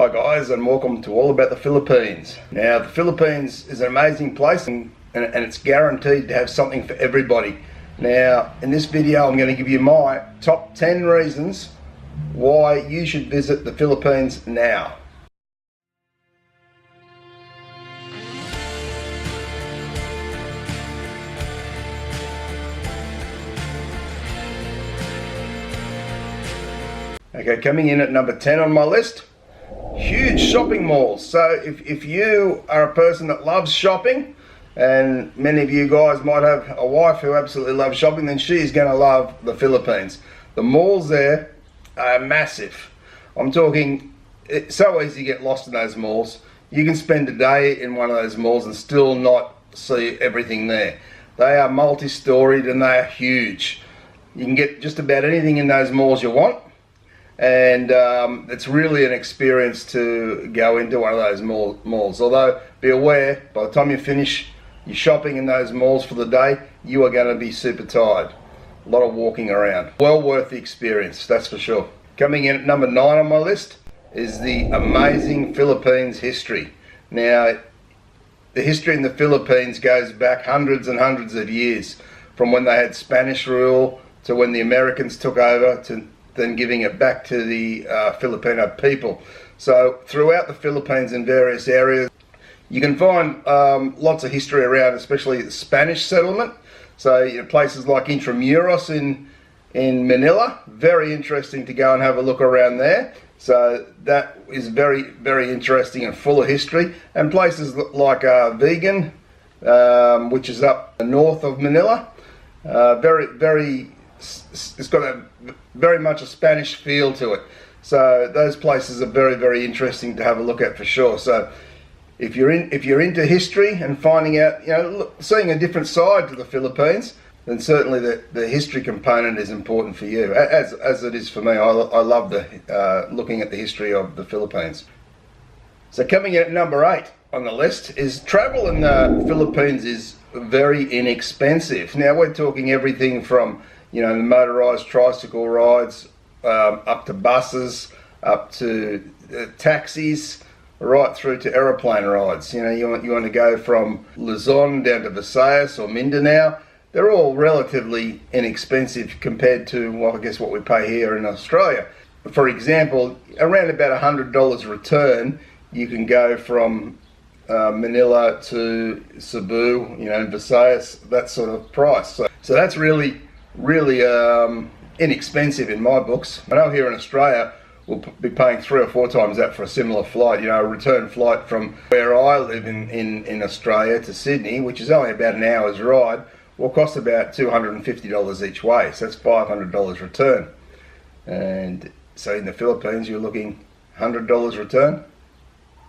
Hi guys, and welcome to All About the Philippines. Now, the Philippines is an amazing place and it's guaranteed to have something for everybody. Now, in this video I'm going to give you my top 10 reasons why you should visit the Philippines now. Okay, coming in at number 10 on my list, huge shopping malls. So if you are a person that loves shopping, and many of you guys might have a wife who absolutely loves shopping, then she's going to love the Philippines. The malls there are massive. I'm talking, it's so easy to get lost in those malls. You can spend a day in one of those malls and still not see everything there. They are multi-storied and they are huge. You can get just about anything in those malls you want. And it's really an experience to go into one of those malls. Although, be aware, by the time you finish your shopping in those malls for the day, you are going to be super tired. A lot of walking around. Well worth the experience, that's for sure. Coming in at number 9 on my list is the amazing Philippines history. Now, the history in the Philippines goes back hundreds and hundreds of years, from when they had Spanish rule to when the Americans took over to then giving it back to the Filipino people. So throughout the Philippines in various areas, you can find lots of history around, especially the Spanish settlement. So places like Intramuros in Manila, very interesting to go and have a look around there. So that is very, very interesting and full of history. And places like Vegan, which is up north of Manila, it's got very much a Spanish feel to it. So those places are very, very interesting to have a look at for sure. So if you're into history and finding out, seeing a different side to the Philippines, then certainly the history component is important for you, as it is for me. I love looking at the history of the Philippines. So coming in at number 8 on the list is travel in the Philippines is very inexpensive. Now we're talking everything from the motorised tricycle rides, up to buses, up to taxis, right through to aeroplane rides. You want to go from Luzon down to Visayas or Mindanao. They're all relatively inexpensive compared to, well, I guess what we pay here in Australia. For example, around about $100 return, you can go from Manila to Cebu, Visayas, that sort of price. So that's really inexpensive in my books. I know here in Australia we'll be paying 3 or 4 times that for a similar flight. A return flight from where I live in Australia to Sydney, which is only about an hour's ride, will cost about $250 each way. So that's $500 return. And so in the Philippines you're looking $100 return.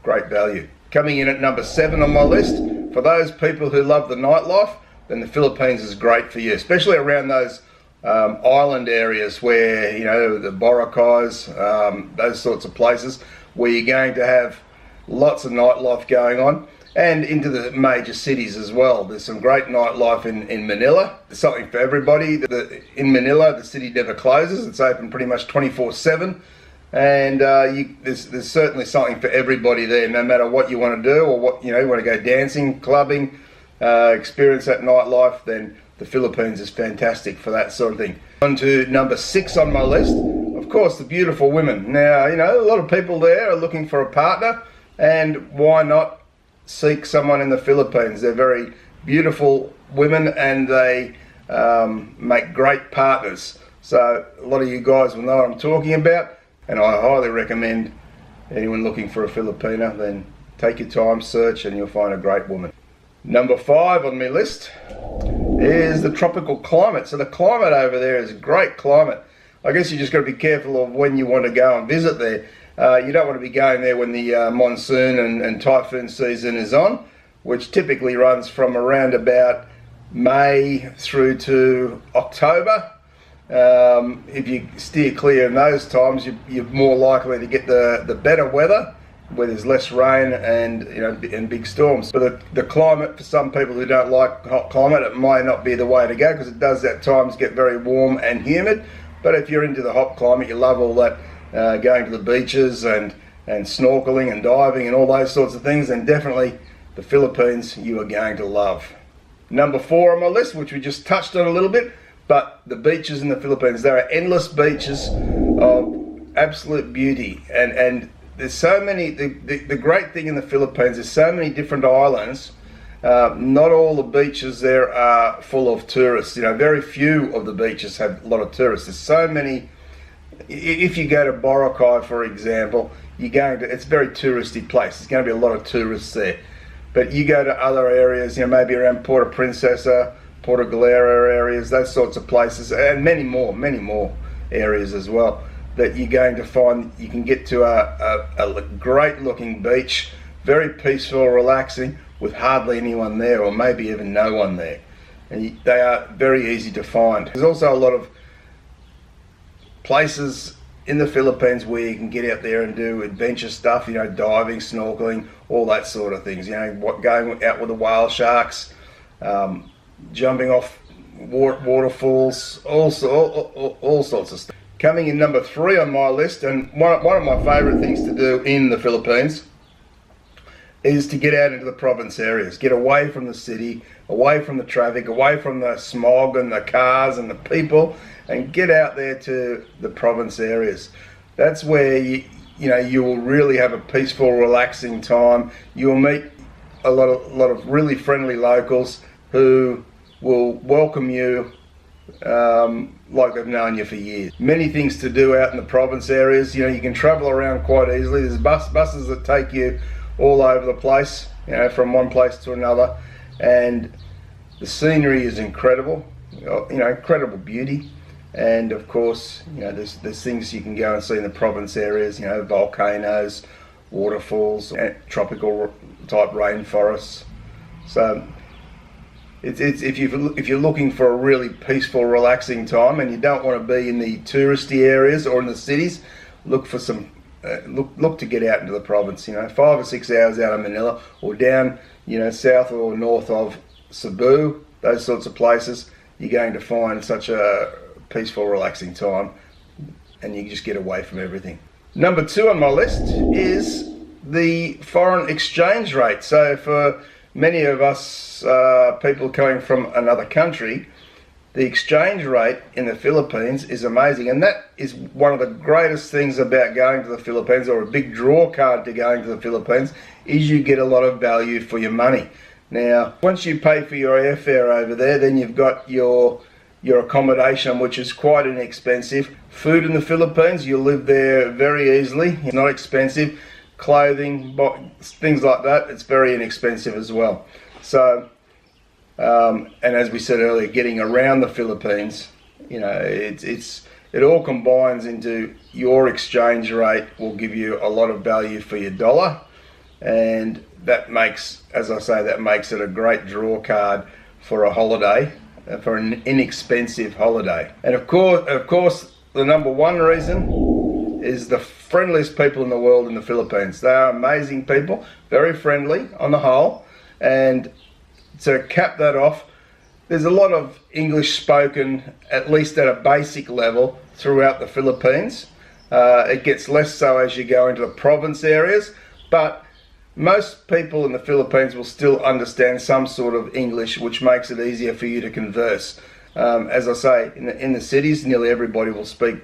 Great value. Coming in at number 7 on my list, for those people who love the nightlife, then the Philippines is great for you, especially around those island areas where, the Boracay's, those sorts of places where you're going to have lots of nightlife going on, and into the major cities as well. There's some great nightlife in Manila. There's something for everybody. In Manila, the city never closes. It's open pretty much 24/7. And there's certainly something for everybody there, no matter what you want to do or what, you want to go dancing, clubbing, experience that nightlife, then the Philippines is fantastic for that sort of thing. On to number 6 on my list, of course, the beautiful women. Now, a lot of people there are looking for a partner, and why not seek someone in the Philippines? They're very beautiful women and they make great partners. So a lot of you guys will know what I'm talking about, and I highly recommend anyone looking for a Filipina, then take your time, search, and you'll find a great woman. Number 5 on my list is the tropical climate. So the climate over there is a great climate. I guess you just got to be careful of when you want to go and visit there. You don't want to be going there when the monsoon and typhoon season is on, which typically runs from around about May through to October. If you steer clear in those times, you're more likely to get the better weather, where there's less rain and and big storms. But the climate, for some people who don't like hot climate, it might not be the way to go, because it does at times get very warm and humid. But if you're into the hot climate, you love all that going to the beaches and and snorkeling and diving and all those sorts of things, then definitely the Philippines you are going to love. Number 4 on my list, which we just touched on a little bit, but the beaches in the Philippines. There are endless beaches of absolute beauty, and there's so many. The great thing in the Philippines is so many different islands. Not all the beaches there are full of tourists. You know, very few of the beaches have a lot of tourists. There's so many. If you go to Boracay, for example, you're going to, it's a very touristy place. There's going to be a lot of tourists there. But you go to other areas, you know, maybe around Puerto Princesa, Puerto Galera areas, those sorts of places, and many more areas as well, that you're going to find you can get to a great looking beach, very peaceful, relaxing, with hardly anyone there, or maybe even no one there. And they are very easy to find. There's also a lot of places in the Philippines where you can get out there and do adventure stuff, you know, diving, snorkeling, all that sort of things. You know, going out with the whale sharks, jumping off waterfalls, all sorts of stuff. Coming in number 3 on my list, and one of my favourite things to do in the Philippines is to get out into the province areas, get away from the city, away from the traffic, away from the smog and the cars and the people, and get out there to the province areas. That's where you will really have a peaceful, relaxing time. You'll meet a lot of really friendly locals who will welcome you like they've known you for years. Many things to do out in the province areas. You know, you can travel around quite easily. There's buses that take you all over the place, you know, from one place to another, and the scenery is incredible. You know, incredible beauty. And of course, you know, there's things you can go and see in the province areas, you know, volcanoes, waterfalls, tropical type rainforests. So it's if you're looking for a really peaceful, relaxing time, and you don't want to be in the touristy areas or in the cities, look for some look to get out into the province. You know, 5 or 6 hours out of Manila, or down, you know, south or north of Cebu, those sorts of places. You're going to find such a peaceful, relaxing time, and you just get away from everything. Number 2 on my list is the foreign exchange rate. So for many of us people coming from another country, the exchange rate in the Philippines is amazing, and that is one of the greatest things about going to the Philippines, or a big draw card to going to the Philippines, is you get a lot of value for your money. Now, once you pay for your airfare over there, then you've got your accommodation, which is quite inexpensive. Food in the Philippines, you'll live there very easily. It's not expensive. Clothing, things like that, it's very inexpensive as well. So, and as we said earlier, getting around the Philippines, you know, it all combines into your exchange rate will give you a lot of value for your dollar, and that makes, as I say, that makes it a great draw card for a holiday. For an inexpensive holiday. And of course, the number 1 reason is the friendliest people in the world in the Philippines. They are amazing people, very friendly on the whole. And to cap that off, there's a lot of English spoken, at least at a basic level, throughout the Philippines. It gets less so as you go into the province areas, but most people in the Philippines will still understand some sort of English, which makes it easier for you to converse. As I say, in the cities, nearly everybody will speak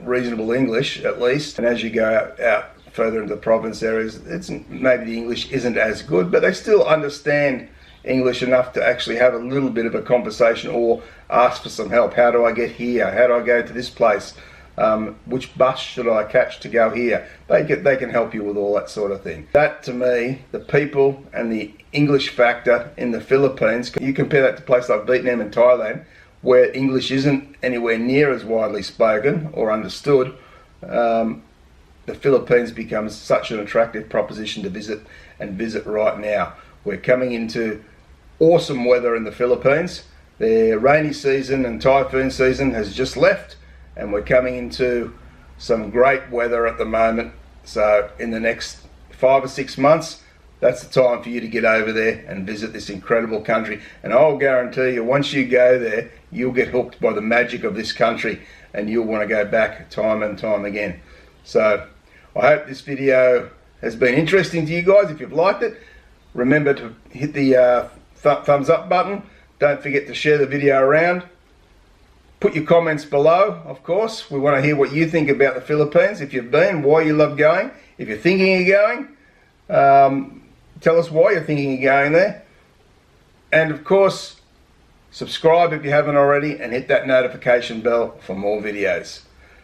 reasonable English, at least. And as you go out further into the province areas, maybe the English isn't as good, but they still understand English enough to actually have a little bit of a conversation, or ask for some help. How do I get here? How do I go to this place? Which bus should I catch to go here? They can help you with all that sort of thing. That, to me, the people and the English factor in the Philippines, you compare that to places like Vietnam and Thailand, where English isn't anywhere near as widely spoken or understood. The Philippines becomes such an attractive proposition to visit right now. We're coming into awesome weather in the Philippines. The rainy season and typhoon season has just left, and we're coming into some great weather at the moment. So in the next 5 or 6 months, that's the time for you to get over there and visit this incredible country. And I'll guarantee you, once you go there, you'll get hooked by the magic of this country, and you'll want to go back time and time again. So I hope this video has been interesting to you guys, if you've liked it, remember to hit the thumbs up button. Don't forget to share the video around. Put your comments below, of course. We want to hear what you think about the Philippines. If you've been, why you love going. If you're thinking of going, tell us why you're thinking of going there. And of course, subscribe if you haven't already, and hit that notification bell for more videos.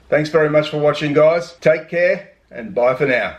Thanks very much for watching, guys. Take care, and bye for now.